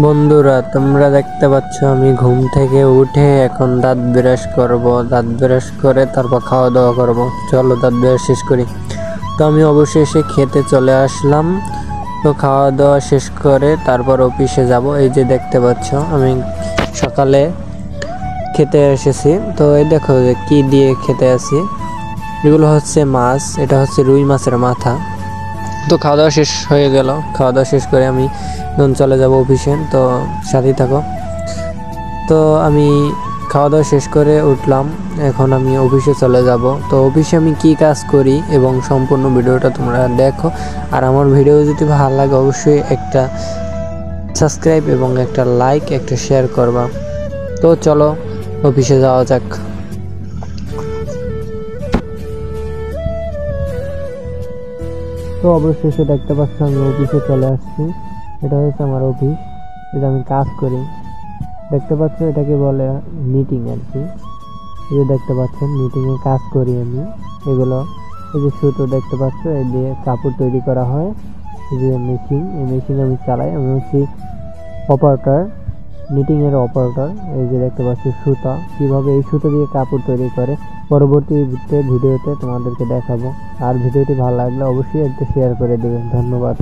বন্ধুরা, তোমরা দেখতে পাচ্ছ আমি ঘুম থেকে উঠে এখন দাঁত ব্রাশ করব। দাঁত ব্রাশ করে তারপর খাওয়া দাওয়া করব। চলো দাঁত ব্রাশ শেষ করি। তো আমি অবশেষে খেতে চলে আসলাম। তো খাওয়া দাওয়া শেষ করে তারপর অফিসে যাব। এই যে দেখতে পাচ্ছ আমি সকালে খেতে এসেছি। তো এই দেখো যে কি দিয়ে খেতে আসি। এগুলো হচ্ছে মাছ, এটা হচ্ছে রুই মাছের মাথা। তো খাওয়া দাওয়া শেষ হয়ে গেল। খাওয়া দাওয়া শেষ করে আমি এখন চলে যাব অফিসে। তো সাথেই থাকো। তো আমি খাওয়া দাওয়া শেষ করে উঠলাম, এখন আমি অফিসে চলে যাব। তো অফিসে আমি কি কাজ করি এবং সম্পূর্ণ ভিডিওটা তোমরা দেখো। আর আমার ভিডিও যদি ভালো লাগে অবশ্যই একটা সাবস্ক্রাইব এবং একটা লাইক একটা শেয়ার করবা। তো চলো অফিসে যাওয়া যাক। তো অবশেষে দেখতে পাচ্ছ আমি অফিসে চলে আসছি। এটা হচ্ছে আমার অফিস, এটা আমি কাজ করি। দেখতে পাচ্ছ এটাকে বলে মিটিং আর কি। এই যে দেখতে পাচ্ছেন মিটিংয়ে কাজ করি আমি। এগুলো এই যে সুতো দেখতে পাচ্ছ, এই দিয়ে কাপড় তৈরি করা হয়। এই যে মেশিন, এই মেশিন আমি চালাই। আমি হচ্ছি অপারেটর, মিটিংয়ের অপারেটর। এই যে দেখতে পাচ্ছ সুতা, কিভাবে এই সুতো দিয়ে কাপড় তৈরি করে পরবর্তী ভিডিওতে তোমাদেরকে দেখাবো। আর ভিডিওটি ভালো লাগলে অবশ্যই একটা শেয়ার করে দেবেন। ধন্যবাদ।